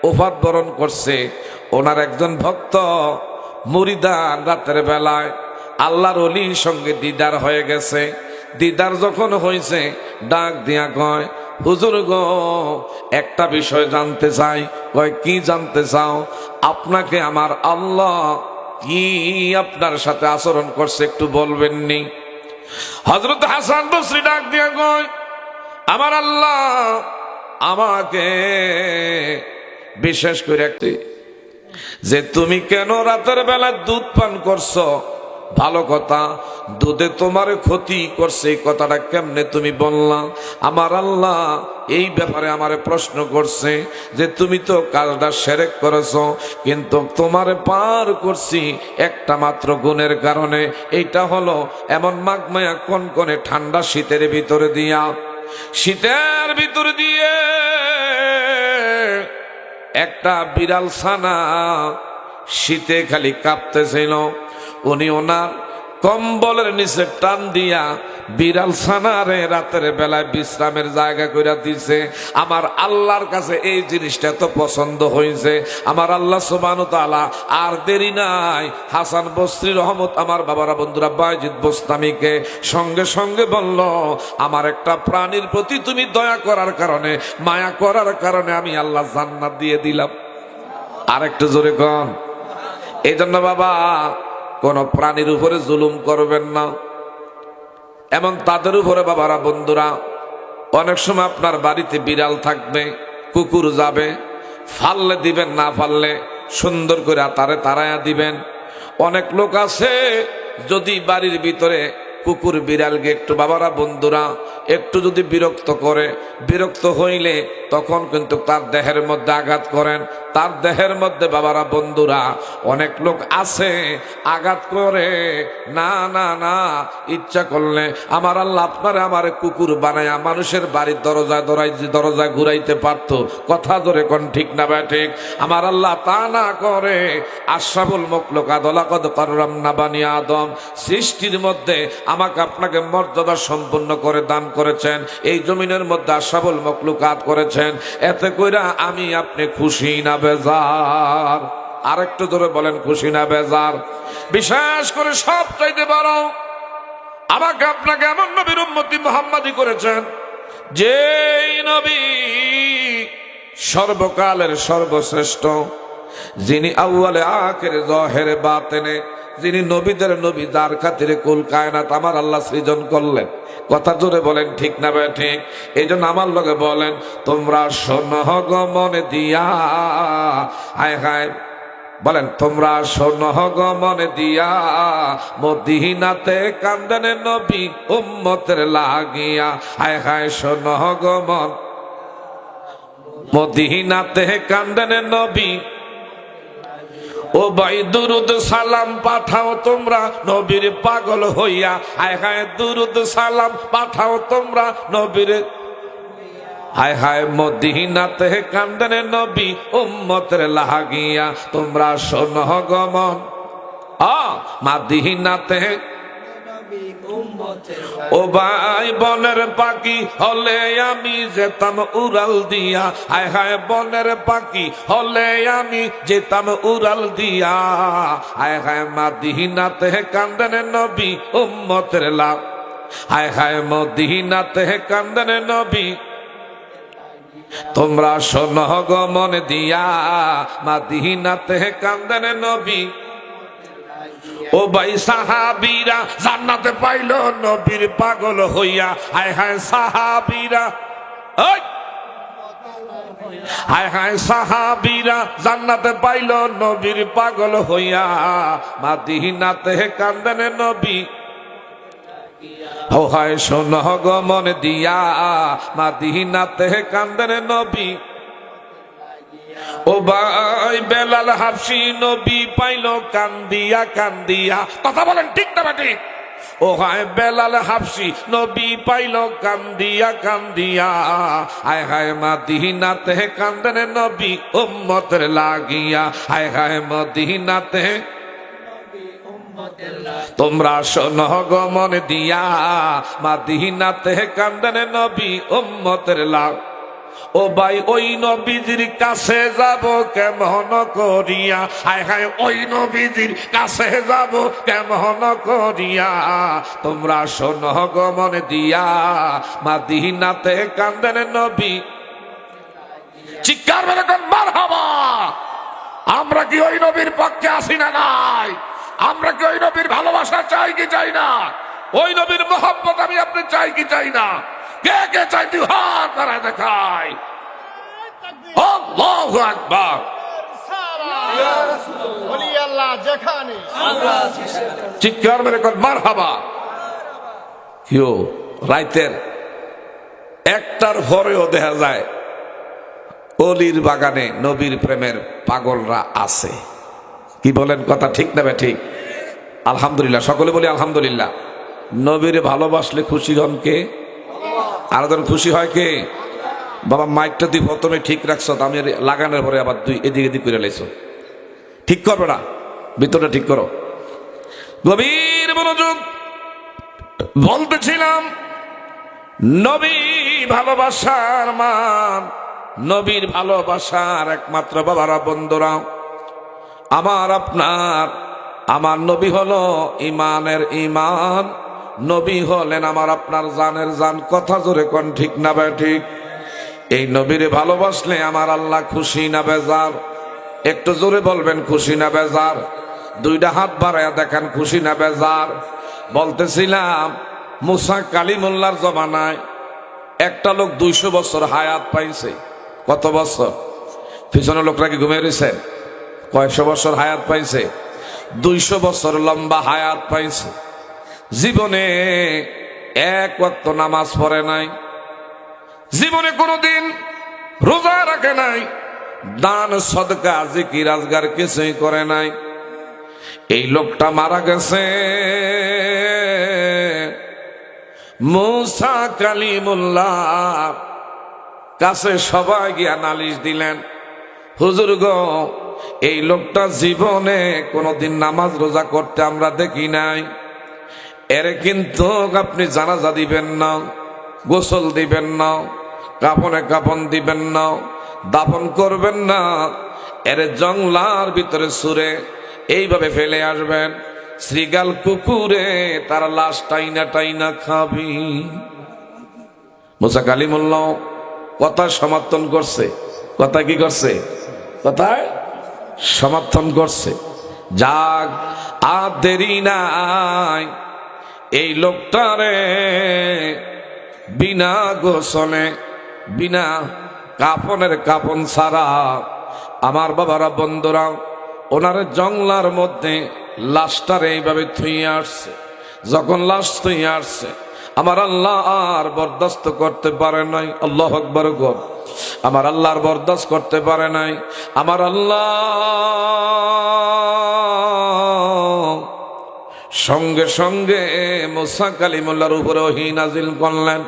ওফাত বরণ করছে। ওনার একজন ভক্ত মুরিদান রাতের বেলায় আল্লাহর ওলির সঙ্গে দিদার হয়ে গেছে। দিদার যখন হয়েছে, ডাক দিয়া কয়, হুজুর গো, একটা বিষয় জানতে চাই। কয়, কি জানতে চাও? আপনাকে আমার আল্লাহ কি আপনার সাথে আচরণ করছে একটু বলবেননি? হযরত হাসান বসরি ডাক দিয়া কয়, আমার আল্লাহ আমাকে বিশেষ করে যে তুমি কেন রাতের বেলা দুধ পান করছো, ভালো কথা, দুধে তোমার ক্ষতি করছে, এই কথাটা কেমনে তুমি বললা? আমার আল্লাহ এই ব্যাপারে আমারে প্রশ্ন করছে যে তুমি তো কাজটা শিরক করেছো, কিন্তু তোমারে পার করছি একটা মাত্র গুণের কারণে। এইটা হলো এমন মাগমায়া কনকনে ঠান্ডা শীতের ভিতরে দিয়া, শীতের ভিতরে দিয়ে একটা বিড়াল ছানা শীতে খালি কাঁপতেছিল। উনি ওনার কম্বলের নিচে টান দিয়া বিড়াল ছানারে রাতের বেলায় বিশ্রামের জায়গা কইরা দিছে। আমার আল্লাহর কাছে এই জিনিসটা তো পছন্দ হয়েছে। আমার আল্লাহ সুবহানাহু ওয়া তাআলা আর দেরি নাই, হাসান বসরি রহমত আমার বাবারা বন্ধুরা বাইজিদ বোস্তামিকে সঙ্গে সঙ্গে বলল, আমার একটা প্রাণীর প্রতি তুমি দয়া করার কারণে, মায়া করার কারণে আমি আল্লাহ জান্নাত দিয়ে দিলাম। আর একটু জোরে কন। এই জন্য বাবা কোন প্রাণীর উপরে জুলুম করবেন না। এমন তাদের উপরে বাবারা বন্ধুরা অনেক সময় আপনার বাড়িতে বিড়াল থাকবে, কুকুর যাবে, ফাললে দিবেন, না ফাললে সুন্দর করে তারে তাড়ায়া দিবেন। অনেক লোক আছে যদি বাড়ির ভিতরে কুকুর বিড়ালকে একটু, বাবারা বন্ধুরা, একটু যদি বিরক্ত করে, বিরক্ত হইলে তখন কিন্তু তার দেহের মধ্যে আঘাত করেন। তার দেহের মধ্যে বাবারা বন্ধুরা অনেক লোক আছে আঘাত করে। না না না, ইচ্ছা করলে আমার আল্লাহ আপনারে আমার কুকুর বানায়া মানুষের বাড়ির দরজায় ঘুরাইতে পারত। কথা ধরে কোন ঠিক না ঠিক? আমার আল্লাহ তা না করে। আশরাফুল মাখলুকাত লাকাদ কাররামনা বানি আদম, সৃষ্টির মধ্যে আমাকে আপনাকে মর্যাদা সম্পন্ন করে দান করেছেন, এই জমিনের মধ্যে আশরাফুল মাখলুকাত করেছেন। এতে কইরা আমি আপনি খুশি না বেজার? আরেকটু ধরে বলেন, খুশি না বেজার? বিশেষ করে সব চাইতে বড় আমাকে আপনাকে এমন নবীর উম্মতি মুহাম্মাদি করেছেন, যে নবী সর্বকালের সর্বশ্রেষ্ঠ, যিনি আউয়ালে আখিরে যাহিরে বাতিনে, যিনি নবীদের নবী, যার খাতিরে কুল কায়নাত আমার আল্লাহ সৃজন করলেন। কথা জোরে বলেন ঠিক না বে ঠিক? এই জন্য আমার লগে বলেন, তোমরা শোনো গো মনে দিয়া, হায় হায় বলেন, তোমরা শোনো গো মনে দিয়া, মদিনাতে কান্দেন নবী উম্মতের লাগিয়া। হায় হায় শোনো গো মন, মদিনাতে কান্দেন নবী। ও ভাই দুরুদ সালাম পাঠাও তোমরা নবীর পাগল হইয়া। হায় হায় দুরুদ সালাম পাঠাও তোমরা নবীর, হায় হায় মদিনাতে কান্দেন নবী উম্মতের লাগিয়া। তোমরা শোনো গো মন, মদিনাতে। ও ভাই বনের পাখি হলে আমি যেতাম উড়াল দিয়া। হায় হায় বনের পাখি হলে আমি যেতাম উড়াল দিয়া। হায় হায় মদিনাতে কান্দেন নবী উম্মতের লাভ। হায় হায় মদিনাতে কান্দেন নবী। তোমরা শোনো গো মন দিয়া, মদিনাতে কান্দেন নবী। ও ভাই সাহাবীরা জান্নাতে পাইল নবীর পাগল হইয়া। হায় হায় সাহাবীরা, হায় হায় সাহাবীরা জান্নাতে পাইল নবীর পাগল হইয়া। মদিনাতে কান্দেন নবী। ও হায় শোনো গো মন দিয়া, মদিনাতে কান্দেন নবী। ও ভাই বেলাল হাবশী নবী পাইল কান্দিয়া কান্দিয়া। কথা বলেন ঠিক না ঠিক? ও হায় বেলাল হাবশী নবী পাইল কান্দিয়া কান্দিয়া। হায় হায় মদিনাতে কান্দেন নবী উম্মতের লাগিয়া। হায় হায় মদিনাতে। তোমরা শোনো গো মন দিয়া, মদিনাতে কান্দেন নবী উম্মতের লাগ। ও ভাই ওই নবীজির কাছে যাব কেমন করিয়া। হায় হায় ওই নবীজির কাছে যাব কেমন করিয়া। তোমরা শোনো গো মন দিয়া, মদিনাতে কান্দেন নবী। চিৎকার মেরে কোন মারহাবা। আমরা কি ওই নবীর পক্ষে আসি না নাই? আমরা কি ওই নবীর ভালোবাসা চাই কি চাই না? ওই নবীর মহব্বত আমি আপনি চাই কি চাই না? কে কে চাই তুই হাত তারা দেখায়। আল্লাহু আকবার। চিৎকার মেরে কোন মারহাবা। কেউ রাইতের একটার পরেও দেখা যায় অলির বাগানে নবীর প্রেমের পাগলরা আছে। কি বলেন? কথা ঠিক না ঠিক? আলহামদুলিল্লাহ, সকলে বলি আলহামদুলিল্লাহ। নবীরে ভালোবাসলে খুশি হন কে? আরো জন খুশি হয় কে? বাবা মাইকটা তুই প্রথমে ঠিক রাখছ, আমি লাগানোর পরে আবার তুই এদিক এদিক করে লাইছ। ঠিক করবে না, ভিতরটা ঠিক করো। গভীর মনোযোগ। বলতেছিলাম নবী ভালোবাসার মান, নবীর ভালোবাসার একমাত্র বাবারা বন্ধুরা আমার আপনার, আমার নবী হলো ইমানের ইমান, নবী হলেন আমার আপনার জানের জান। কথা জোরে কোন ঠিক না ভাই ঠিক? এই নবীরে ভালোবাসলে আমার আল্লাহ খুশি না বেজার? একটু জোরে বলবেন, খুশি না বেজার? দুইটা হাত বাড়ায়া দেখান, খুশি না বেজার? বলতেছিলাম মুসা কালিমুল্লাহর জমানায় একটা লোক 200 বছর হায়াত পাইছে। কত বছর? পিছনে লোকরা কি ঘুমিয়ে রয়েছেন? কয়শো বছর হায়াত পাইছে? 200 বছর লম্বা হায়াত পাইছে। জীবনে এক ওয়াক্ত নামাজ পড়ে নাই, জীবনে কোনোদিন রোজা রাখে নাই, দান সদকা জিকির আজগার কিছুই করে নাই। এই লোকটা মারা গেছে। মুসা কালিমুল্লাহ কাছে সবাই গিয়া নালিশ দিলেন, হুজুর গো, এই লোকটা জীবনে কোনোদিন নামাজ রোজা করতে আমরা দেখি নাই। এরে কিন্তু আপনি জানাজা দিবেন না, গোসল দিবেন না, কাফনে কাফন দিবেন না, দাফন করবেন না। এরে জংলার ভিতরে সুরে এইভাবে ফেলে আসবেন, শ্রীগাল কুকুরে তার লাশ টাইনা টাইনা খাবি। মুসা কালিমুল্লাহ কথা সমর্থন করছে। কথা কি করছে? কথায় সমর্থন করছে। যাক, আর দেরি নাই, এই লোকটারে বিনা গোসলে, বিনা কাফনের কাফন ছাড়া আমার বাবারা বন্ধুরা ওনার জংলার মধ্যে লাশটারে এইভাবে থুইয়ে আসছে। যখন লাশ থুইয়ে আসছে, আমার আল্লাহ আর বরদাস্ত করতে পারে নাই। আল্লাহু আকবার গো। আমার আল্লাহর বরদাস্ত করতে পারে নাই। আমার আল্লাহ সঙ্গে সঙ্গে মুসা কালিমুল্লাহর উপরে ওহী নাজিল করলেন,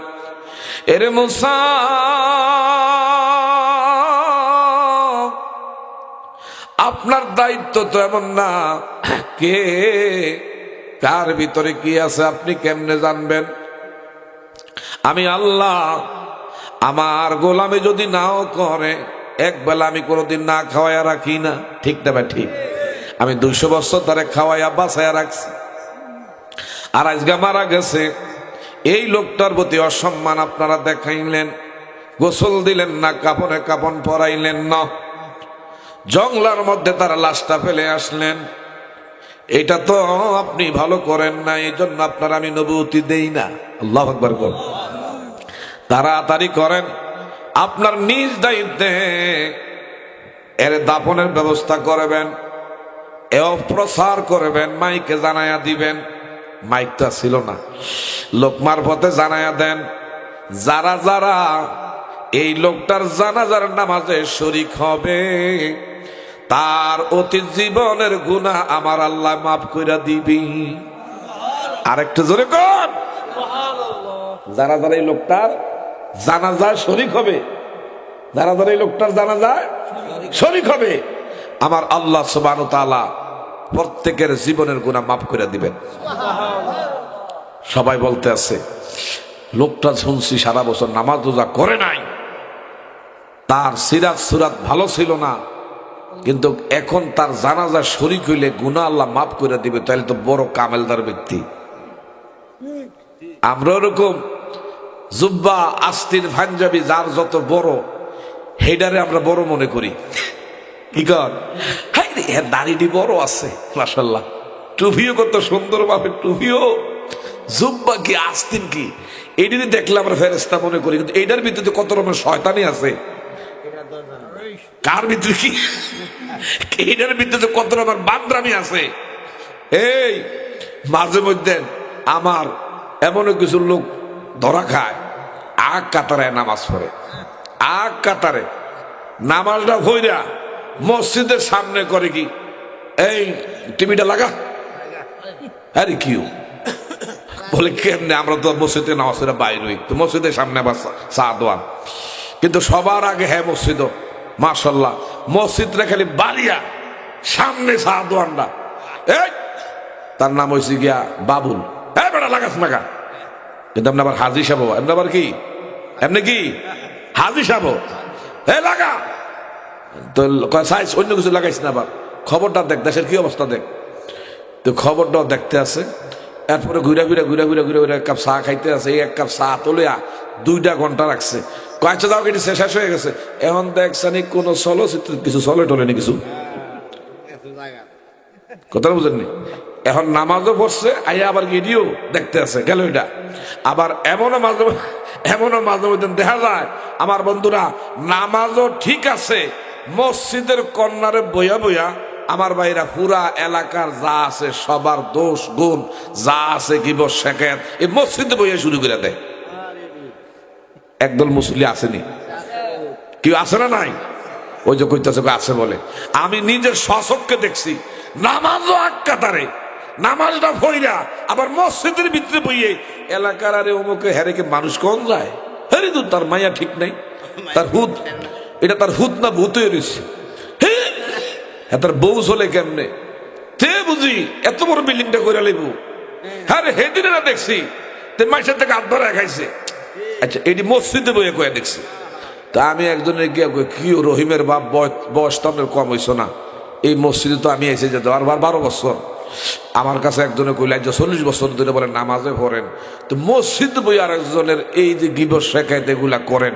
এরে মুসা, আপনার দায়িত্ব তো এমন না, কে কার ভিতরে কি আছে আপনি কেমনে জানবেন? আমি আল্লাহ, আমার গোলামি যদি নাও করে, এক বেলা আমি কোনোদিন না খাওয়াইয়া রাখি না। ঠিক না ভাই? ঠিক। আমি 200 বছর ধরে খাওয়াইয়া বাঁচাইয়া রাখছি, আর আজকে মারা গেছে। এই লোকটার প্রতি অসম্মান আপনারা দেখাইলেন, গোসল দিলেন না, কাপড়ে কাপড় পরাইলেন না, জংলার মধ্যে তারা লাশটা ফেলে আসলেন। এটা তো আপনি ভালো করেন না, এই জন্য আপনার আমি নবুয়তি দেই না। আল্লাহু আকবার করেন। তাড়াতাড়ি করেন, আপনার নিজ দায়িত্বে এর দাফনের ব্যবস্থা করবেন, এও প্রচার করবেন, মাইকে জানায়া দিবেন। মাইকটা ছিল না, লোক মারফতে জানায়া দেন। যারা যারা এই লোকটার জানাজার নামাজে শরীক হবে, তার অতীত জীবনের গুনাহ আমার আল্লাহ মাফ কইরা দিবি। আরেকটু জোরে কর। যারা যারা এই লোকটার জানাজায় শরীক হবে, যারা যারা এই লোকটার জানাজায় শরীক হবে, আমার আল্লাহ সুবহানাহু ওয়া তাআলা প্রত্যেকের জীবনের গুনাহ মাফ করে দিবেন। সবাই বলতে আছে, লোকটা শুনছি সারা বছর নামাজ রোজা করে নাই, তার সিরাত সুরাত ভালো ছিল না, কিন্তু এখন তার জানাজা শরীক হইলে গুনাহ আল্লাহ মাফ করে দিবে, তাহলে তো বড় কামেলদার ব্যক্তি। আমরা ওরকম জুব্বা আস্তিন পাঞ্জাবি যার যত বড়, হেডারে আমরা বড় মনে করি। কি কর, হাই রে, দাড়িটি বড় আছে মাশাআল্লাহ, টুপিও কত সুন্দর ভাবে, টুপিও জুব্বা কি আস্তিন কি, এইটারই দেখলে আমরা ফেরেশতা মনে করি, কিন্তু এইটার ভিতরে কত রকমের শয়তানি আছে। কার ভিতরে কি, এইটার ভিতরে কত রকমের বান্দরামি আছে। এই মাঝে মধ্যে আমার এমন কিছু লোক ধরা খায়, আগ কাতারে নামাজ পড়ে, আগ কাতারে নামাজটা ভইরা মসজিদের সামনে করে কি, এই টিভিটা লাগা, আরে কি বলে কেমনে, আমরা তো মসজিদে নামাজ পড়ে বাইর হই, তো মসজিদের সামনে আবার চা দোয়ান, কিন্তু সবার আগে হ্যাঁ মসজিদ, মাশাল্লাহ মসজিদটা খালি বাড়িয়া সামনে চা দোয়ানটা, এই তার নাম হয়েছে গিয়া বাবুল, হ্যাঁ বেটা লাগাস নাগা, কিন্তু আপনি আবার হাজি সাহেব, এমনি আবার কি, এমনি কি হাজি সাহেব, হে লাগা, তো সাইজ অন্য কিছু লাগাইস না, আবার খবরটা দেখ, দেশের কি অবস্থা দেখ। তো খবরটাও দেখতে আছে, এরপরে ঘুরে ঘুরে ঘুরে ঘুরে ঘুরে ঘুরে এক কাপ চা খাইতে আছে, এই এক কাপ চা তোলিয়া 2টা ঘন্টা রাখছে, কয়েকটা দাও কেটে শেষ হয়ে গেছে। এখন দেখছানি কোন চলচ্চিত্র কিছু চলে টলেনি কিছু, কথা বুঝেননি। এখন নামাজও পড়ছে, আইয়া আবার ভিডিও দেখতে আছে, গেল এটা আবার এমনও মাঝে এমনও মাঝে মধ্যে দেখা যায় আমার বন্ধুরা নামাজও ঠিক আছে, মসজিদের কর্নারে বইয়া বইয়া আমার ভাইরা পুরা এলাকার যা আছে সবার দোষ গুণ যা আছে গিবত শেখায়ত এই মসজিদে বইয়া শুরু করে দেয়। একদল মুসল্লি আসেনি, কেউ আছে না নাই? ওই যে কইতাছে আছে বলে, আমি নিজের স্বচক্ষে দেখছি নামাজও আক্কাতারে নামাজটা ভইরা আবার মসজিদের ভিতরে বইয়ে এলাকার আরে অমুকে হেরেকে মানুষ কোন যায়, হেরে তো তার মাইয়া ঠিক নাই, তার হুদ এটা তার হুদ না ভূত হয়ে রয়েছে, হ্যাঁ তার বউ চলে কেমনে তে বুঝি এত বড় বিল্ডিংটা করে লাইব। হ্যাঁ হেদিনে না দেখছি তে মাইসের থেকে হাত ধরা খাইছে। আচ্ছা এটি মসজিদে বইয়ে কয়ে দেখছি। তা আমি একজনের গিয়ে কি রহিমের বাপ বয়স তো আপনার কম হইস না, এই মসজিদে তো আমি এসে যেতে আর 12 বছর। আমার কাছে একজনে কইলেন যে 40 বছর ধরে বলেন নামাজে পড়েন, তো মসজিদ বই আর একজনের এই যে গিবত শেখায়ত এগুলা করেন,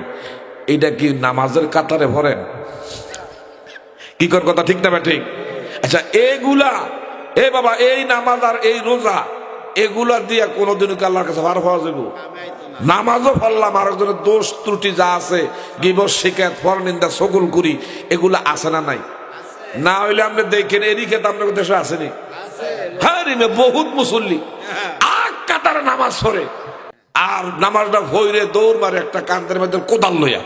এটা কি নামাজের কাতারে ভরেন? কি কর কথা ঠিক না বা ঠিক? আচ্ছা এগুলা এ বাবা এই নামাজ আর এই রোজা এগুলা দিয়া কোনোদিন কি আল্লাহর কাছে ভার পাওয়া যাবে? নামাজও পড়লাম আর একজনের দোষ ত্রুটি যা আছে গিবত শিকায়ত পরনিন্দা সকল করি এগুলা আছে না নাই? না হইলে আপনি দেখেন এরই ক্ষেত্রে আপনার দেশে আসেনি? হ্যাঁ রিমে বহুত মুসল্লি আগ কাতারে নামাজ পড়ে আর নামাজটা ভৈরে দৌড় মারে একটা কান্দের মধ্যে কোদাল লইয়া,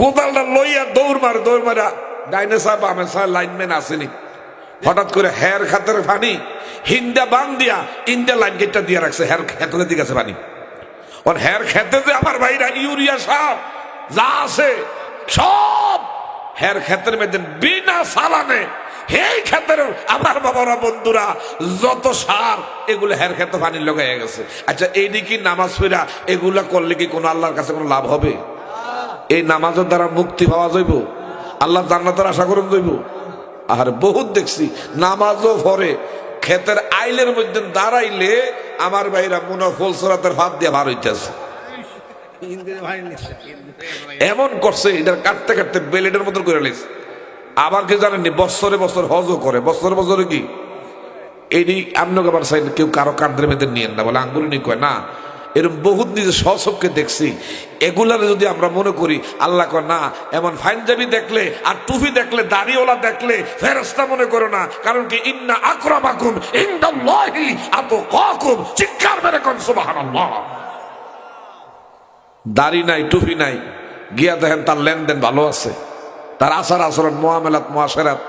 কোদালটা লইয়া দৌড় মারে ডাইনে সাহেব বামে সাহেব লাইনম্যান আসেনি, হঠাৎ করে হের খাতের পানি হিন্দা বান দিয়া ইন্ডিয়া লাইন গেটটা দিয়ে রাখছে, হের খেতের দিকে আছে পানি। হের খেতে যে আমার ভাইরা ইউরিয়া সার যা আছে সব হের ক্ষেতের মধ্যে বিনা সালানে এই ক্ষেতের আমার বাবারা বন্ধুরা যত সার এগুলো হের ক্ষেতে পানির লাগাইয়া গেছে। আচ্ছা এইদিকে নামাজ পড়া এগুলা করলে কি কোনো আল্লাহর কাছে কোনো লাভ হবে? এই নামাজের দ্বারা মুক্তি পাওয়া যাইব, আল্লাহ জান্নাতের আশা করুন যাইব। আর বহুত দেখছি নামাজও পড়ে ক্ষেতের আইলের মধ্যে দাঁড়াইলে আমার ভাইরা মনে ফলসরাতের ভাত দিয়ে বার হইতেছে, এমন করছে এটা কাটতে কাটতে বেলেটের মতন করে লেছে। আবার কি জানেননি বছরে বছর হজও করে, বছরে বছরে কি এটি আপনাকে আবার চাই কেউ কারো কান্দের মেয়েদের নিয়ে না বলে আঙ্গুল নি কয় না, এরকম বহুত নিজের স্বচক্ষে দেখছি। এগুলার যদি আমরা মনে করি আল্লাহ কয় না, এমন পাঞ্জাবি দেখলে আর টুপি দেখলে দাড়িওয়ালা দেখলে ফেরেশতা মনে করো না, কারণ কি ইন্না আকরামাকুম ইনদাল্লাহি আতকাকুম, চিৎকার মেরে কোন সুবহানাল্লাহ। দাড়ি নাই টুপি নাই গিয়া দেখেন তার লেনদেন ভালো আছে, তার আচার আচরণ মুআমালাত মুআশারাত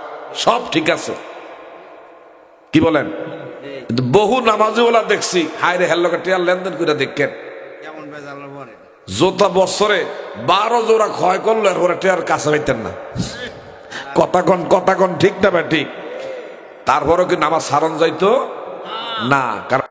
সব ঠিক আছে, কি বলেন? বহু নামাজিওয়ালা দেখছি হায়রে হেল্লোকে টিয়ার লেনদেন করে দেখেন জোতা বছরে 12 জোড়া ক্ষয় করলো আর ওরা টিয়ার কাছে পাইতেন না। কথা কন ঠিক না ভাই ঠিক? তারপরও কি নামাজ সারণ যাইতো না, কারণ